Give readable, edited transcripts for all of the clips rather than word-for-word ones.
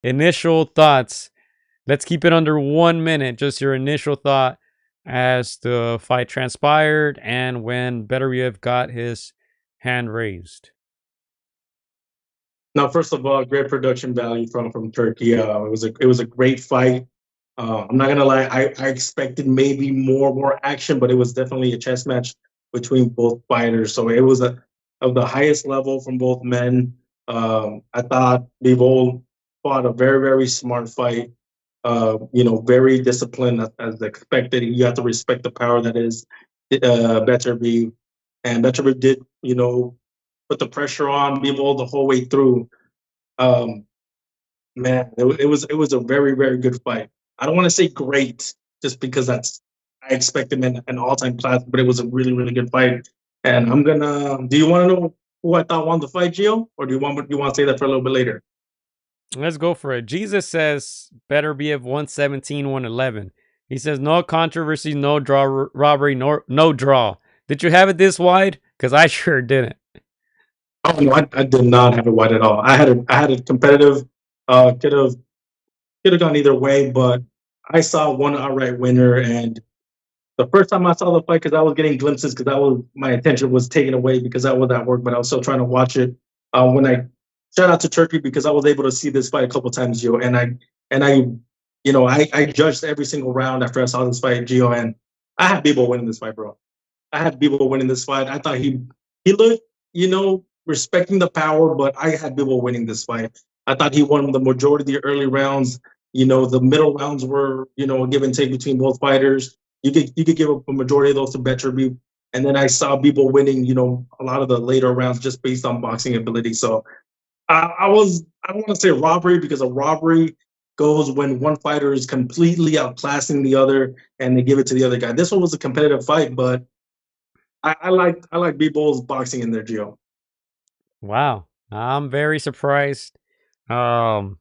initial thoughts. Let's keep it under 1 minute. Just your initial thought as the fight transpired and when Beterbiev got his hand raised. Now, first of all, great production value from Turkey. It was a great fight. I'm not gonna lie, I expected maybe more action, but it was definitely a chess match between both fighters. So it was a of the highest level from both men. I thought Bivol fought a very smart fight. Very disciplined as expected. You have to respect the power that is Beterbiev, and Beterbiev did put the pressure on Bivol the whole way through. Um, Man, it was a very good fight. I don't want to say great just because that's I expect him in an all time class, but it was a really good fight. And I'm gonna. Do you want to know who I thought won the fight, Gio, or do you want to say that for a little bit later? Let's go for it. Jesus says Beterbiev 117, 111. He says no controversy, no draw, robbery, no draw. Did you have it this wide? Because I sure didn't. Oh no, I did not have it wide at all. I had a competitive. Could have gone either way, but I saw one outright winner, and the first time I saw the fight, because I was getting glimpses, because I was my attention was taken away because I was at work, but I was still trying to watch it. When I shout out to Turkey because I was able to see this fight a couple times, Gio, and I judged every single round after I saw this fight, Gio, and I had Bebo winning this fight, bro. I had Bebo winning this fight. I thought he looked, respecting the power, but I had Bebo winning this fight. I thought he won the majority of the early rounds. The middle rounds were, a give and take between both fighters. You could give up a majority of those to Beterbiev. And then I saw people winning, a lot of the later rounds just based on boxing ability. So I don't want to say robbery because a robbery goes when one fighter is completely outclassing the other and they give it to the other guy. This one was a competitive fight, but I like B-Bowl's boxing in there, Gio. Wow. I'm very surprised. Um,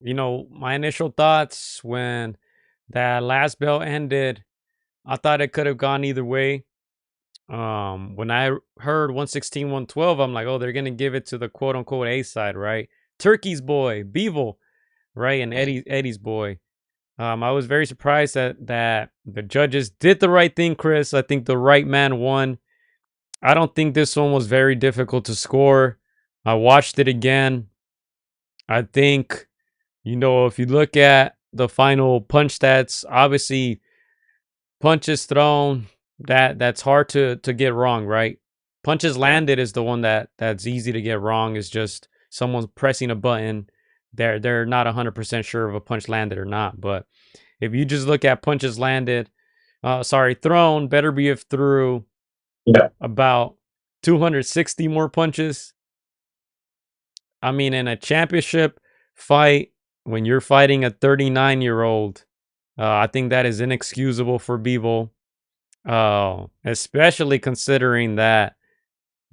my initial thoughts when that last bell ended, I thought it could have gone either way. When I heard 116, 112, I'm like, oh, they're gonna give it to the quote unquote A side, right? Turkey's boy, Bivol, right? And Eddie's boy. I was very surprised that the judges did the right thing, Chris. I think the right man won. I don't think this one was very difficult to score. I watched it again. I think, if you look at the final punch stats, obviously punches thrown, that's hard to get wrong, right? Punches landed is the one that's easy to get wrong. Is just someone's pressing a button. They're not 100% sure if a punch landed or not. But if you just look at punches landed, thrown, Beterbiev threw Yeah. about 260 more punches. I mean, in a championship fight, when you're fighting a 39-year-old, I think that is inexcusable for Bivol. Especially considering that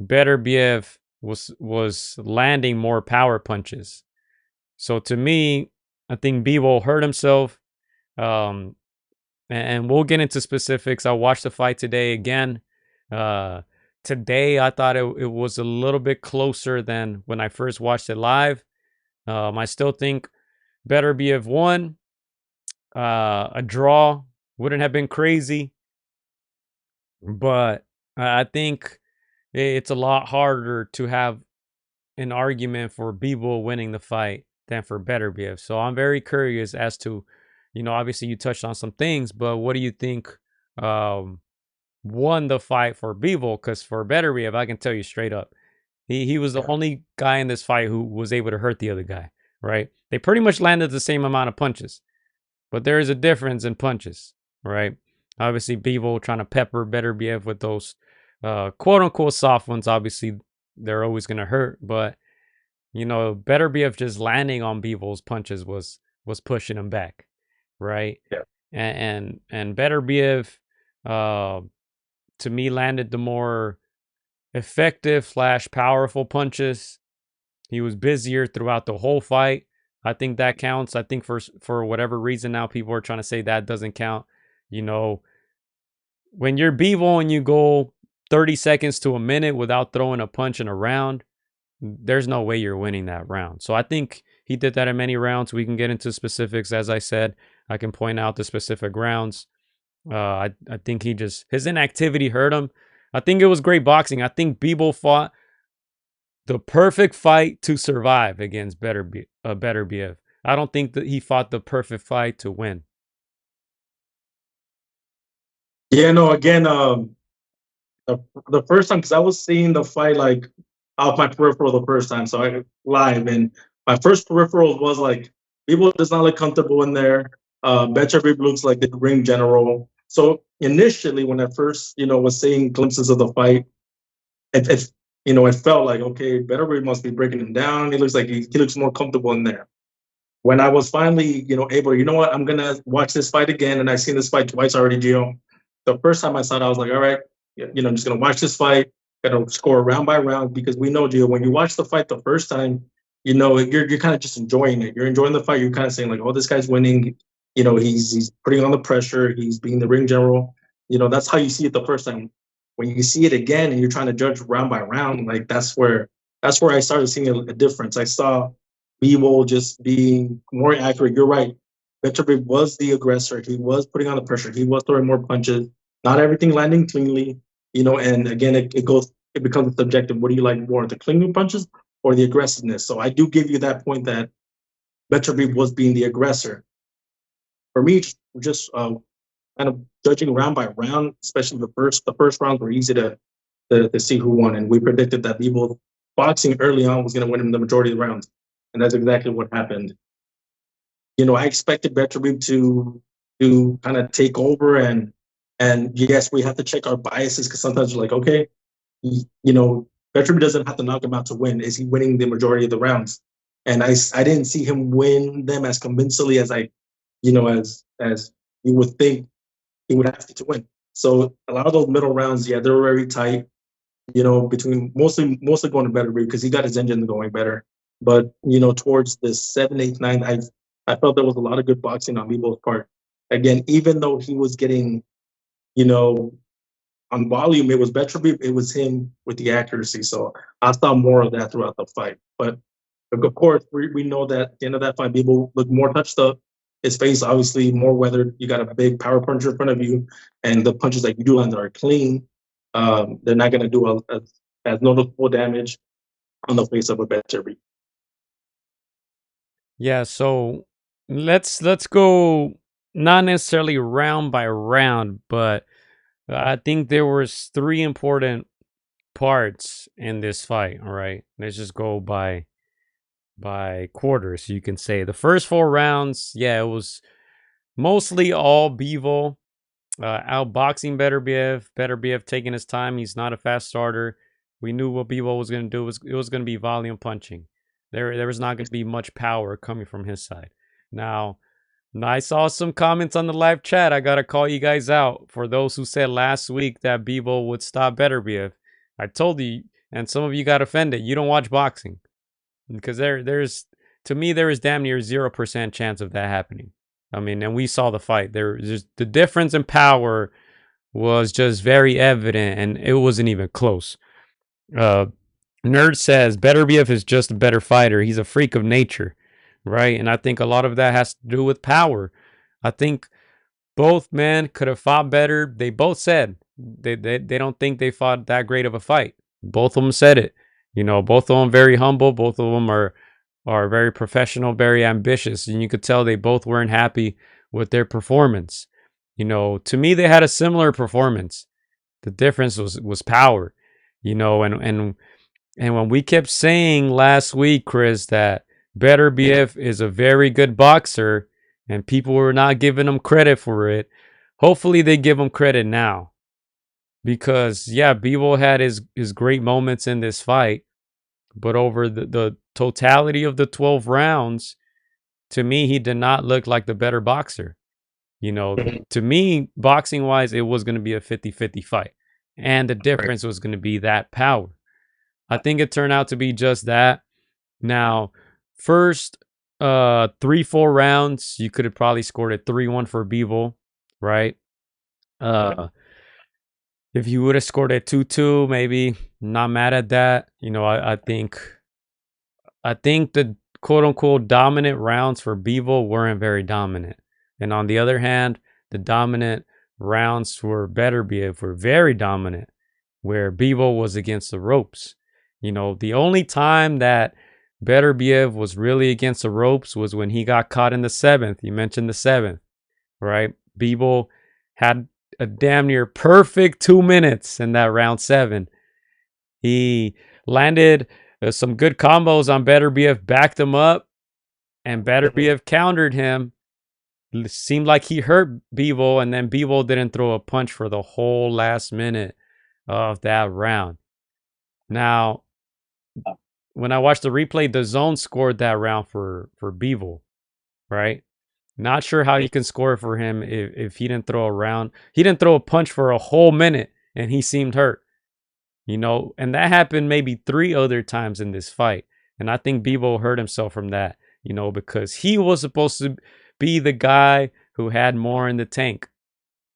Beterbiev was landing more power punches. So to me, I think Bivol hurt himself. Um, and we'll get into specifics. I watched the fight today again. Uh, Today I thought it was a little bit closer than when I first watched it live. I still think Beterbiev won. A draw wouldn't have been crazy, but I think it's a lot harder to have an argument for Bivol winning the fight than for Beterbiev. So I'm very curious as to, obviously you touched on some things, but what do you think um, won the fight for Bivol? Because for Beterbiev, I can tell you straight up, he was the only guy in this fight who was able to hurt the other guy. Right? They pretty much landed the same amount of punches, but there is a difference in punches. Right? Obviously, Bivol trying to pepper Beterbiev with those quote unquote soft ones. Obviously, they're always gonna hurt, but Beterbiev just landing on Bivol's punches was pushing him back, right? Yeah. And Beterbiev, uh, to me, landed the more effective slash powerful punches. He was busier throughout the whole fight. I think that counts. I think for whatever reason now people are trying to say that doesn't count. You know, when you're Bivol and you go 30 seconds to a minute without throwing a punch in a round, there's no way you're winning that round. So I think he did that in many rounds. We can get into specifics. As I said, I can point out the specific rounds. I think his inactivity hurt him. I think it was great boxing. I think Bivol fought the perfect fight to survive against Beterbiev. I don't think that he fought the perfect fight to win. Yeah, no, again, the first time, because I was seeing the fight like off my peripheral the first time, so I live, and my first peripheral was like people does not look comfortable in there. Beterbiev looks like the ring general. So initially, when I first was seeing glimpses of the fight, it felt like okay, Beterbiev must be breaking him down. He looks like he looks more comfortable in there. When I was finally, able, what, I'm gonna watch this fight again, and I've seen this fight twice already, Gio. The first time I saw it, I was like, all right, I'm just gonna watch this fight, gonna score round by round because we know, Gio, when you watch the fight the first time, you're kind of just enjoying it. You're enjoying the fight. You're kind of saying like, oh, this guy's winning. He's putting on the pressure. He's being the ring general. That's how you see it the first time. When you see it again and you're trying to judge round by round, like that's where I started seeing a difference. I saw Bivol just being more accurate. You're right. Beterbiev was the aggressor. He was putting on the pressure. He was throwing more punches. Not everything landing cleanly, and again, it becomes subjective. What do you like more, the clean punches or the aggressiveness? So I do give you that point that Beterbiev was being the aggressor. For me, just kind of judging round by round, especially the first rounds were easy to see who won, and we predicted that Bivol boxing early on was going to win him the majority of the rounds, and that's exactly what happened. I expected Beterbiev to kind of take over, and yes, we have to check our biases because sometimes we're like, okay, Beterbiev doesn't have to knock him out to win. Is he winning the majority of the rounds? And I didn't see him win them as convincingly as as you would think he would have to win. So a lot of those middle rounds, yeah, they were very tight. Between mostly going to better because he got his engine going better. But towards the 7, 8, 9, I felt there was a lot of good boxing on Bivol's part. Again, even though he was getting, you know, on volume, it was Beterbiev, it was him with the accuracy. So I saw more of that throughout the fight. But of course, we know that at the end of that fight, people look more touched up. His face obviously more weathered. You got a big power puncher in front of you, and the punches that you do land are clean. They're not going to do as noticeable damage on the face of a Beterbiev. Yeah, so let's go not necessarily round by round, but I think there was three important parts in this fight. All right, let's just go by quarters. You can say the first four rounds, yeah, it was mostly all Bivol outboxing Beterbiev. Beterbiev taking his time. He's not a fast starter. We knew what Bivol was going to do. It was going to be volume punching. There was not going to be much power coming from his side. Now, I saw some comments on the live chat. I gotta call you guys out for those who said last week that Bivol would stop Beterbiev. I told you, and some of you got offended. You don't watch boxing because there's to me there is damn near 0% chance of that happening. I mean, and we saw the fight. There's the difference in power was just very evident, and it wasn't even close. Uh, Nerd says Beterbiev is just a better fighter. He's a freak of nature, right? And I think a lot of that has to do with power. I think both men could have fought better. They both said they don't think they fought that great of a fight. Both of them said it. Both of them very humble. Both of them are very professional, very ambitious, and you could tell they both weren't happy with their performance. To me, they had a similar performance. The difference was power. And when we kept saying last week, Chris, that Beterbiev is a very good boxer and people were not giving him credit for it, hopefully they give him credit now. Because, yeah, Bivol had his great moments in this fight, but over the totality of the 12 rounds, to me, he did not look like the better boxer. To me, boxing wise, it was going to be a 50-50 fight. And the difference was going to be that power. I think it turned out to be just that. Now, first 3-4 rounds, you could have probably scored a 3-1 for Bivol, right? If you would have scored a 2-2, maybe not mad at that. I think the quote unquote dominant rounds for Bivol weren't very dominant. And on the other hand, the dominant rounds for Beterbiev were very dominant, where Bivol was against the ropes. The only time that Beterbiev was really against the ropes was when he got caught in the seventh. You mentioned the seventh, right? Bivol had a damn near perfect 2 minutes in that round seven. He landed some good combos on Beterbiev, backed him up, and Beterbiev countered him. It seemed like he hurt Bivol, and then Bivol didn't throw a punch for the whole last minute of that round. Now, when I watched the replay, the zone scored that round for Bivol, right? Not sure how you can score for him if he didn't throw a round. He didn't throw a punch for a whole minute, and he seemed hurt. And that happened maybe 3 other times in this fight. And I think Bivol hurt himself from that, because he was supposed to be the guy who had more in the tank.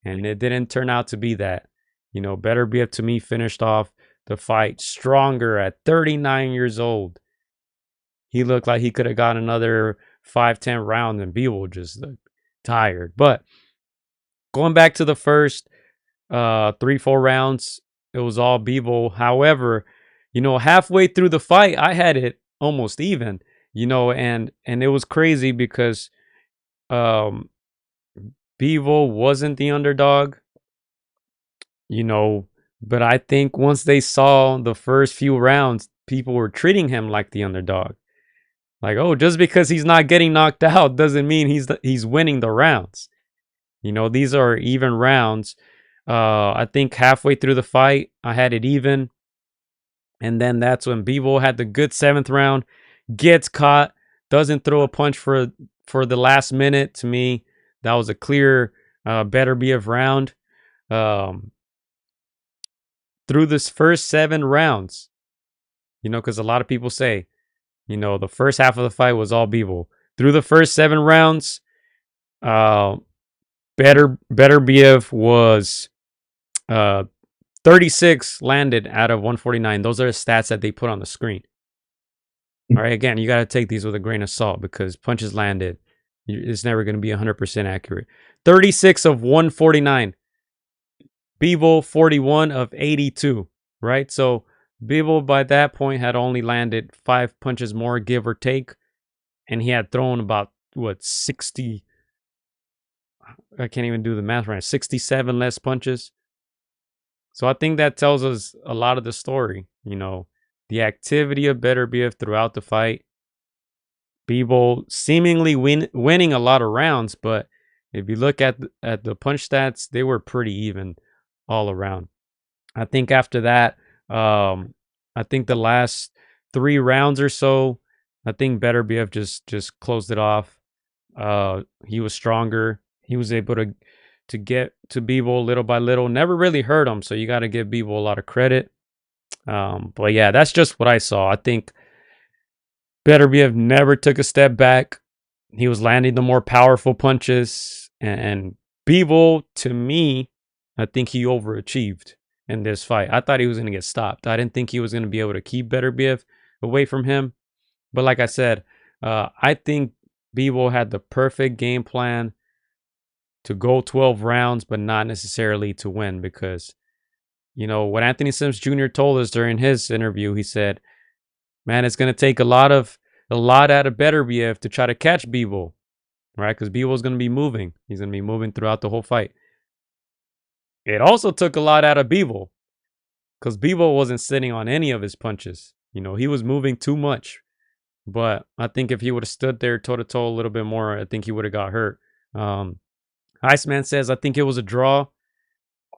And it didn't turn out to be that. Beterbiev to me finished off the fight stronger at 39 years old. He looked like he could have got another 5-10 rounds, and Bivol just looked tired. But going back to the first 3-4 rounds, it was all Bivol. However, halfway through the fight, I had it almost even. And it was crazy because Bivol wasn't the underdog. But I think once they saw the first few rounds, people were treating him like the underdog. Like, oh, just because he's not getting knocked out doesn't mean he's winning the rounds. These are even rounds. I think halfway through the fight, I had it even. And then that's when Bivol had the good 7th round, gets caught, doesn't throw a punch for the last minute. To me, that was a clear Beterbiev round. Through this first 7 rounds, because a lot of people say, the first half of the fight was all Bivol. Through the first 7 rounds, Beterbiev was 36 landed out of 149. Those are the stats that they put on the screen. All right, again, you got to take these with a grain of salt because punches landed. It's never going to be 100% accurate. 36 of 149. Bivol 41 of 82, right? So Bivol by that point had only landed 5 punches more, give or take. And he had thrown about, 60... I can't even do the math right. 67 less punches. So I think that tells us a lot of the story. The activity of Beterbiev throughout the fight. Bivol seemingly winning a lot of rounds, but if you look at the punch stats, they were pretty even all around. I think after that, I think the last 3 rounds or so, I think Beterbiev just closed it off. He was stronger. He was able to get to Bivol little by little. Never really hurt him, so you got to give Bivol a lot of credit. But yeah, that's just what I saw. I think Beterbiev never took a step back. He was landing the more powerful punches. And Bivol, to me, I think he overachieved in this fight. I thought he was going to get stopped. I didn't think he was going to be able to keep Beterbiev away from him. But like I said, I think Bivol had the perfect game plan to go 12 rounds, but not necessarily to win because, what Anthony Sims Jr. told us during his interview, he said, man, it's going to take a lot out of Beterbiev to try to catch Bivol, right? Because Bivol's going to be moving. He's going to be moving throughout the whole fight. It also took a lot out of Bivol because Bivol wasn't sitting on any of his punches. He was moving too much. But I think if he would have stood there toe-to-toe a little bit more, I think he would have got hurt. Iceman says, I think it was a draw.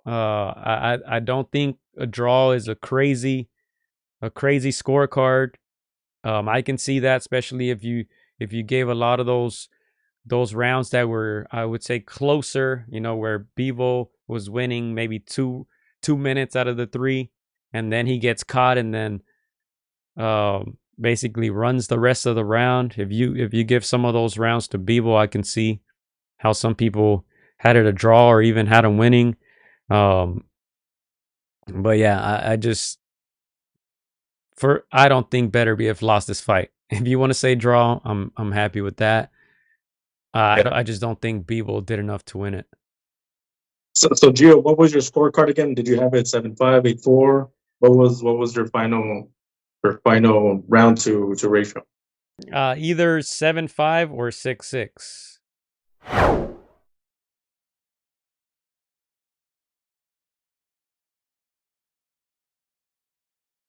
I don't think a draw is a crazy scorecard. I can see that, especially if you gave a lot of those rounds that were, I would say, closer, where Bivol was winning maybe two minutes out of the 3, and then he gets caught and then basically runs the rest of the round. If you give some of those rounds to Bivol, I can see how some people had it a draw or even had him winning. But yeah, I don't think Beterbiev lost this fight. If you want to say draw, I'm happy with that. Yeah. I just don't think Bivol did enough to win it. So Gio, what was your scorecard again? Did you have it 7-5, 8-4? What was your final round to ratio? Either 7-5 or 6-6.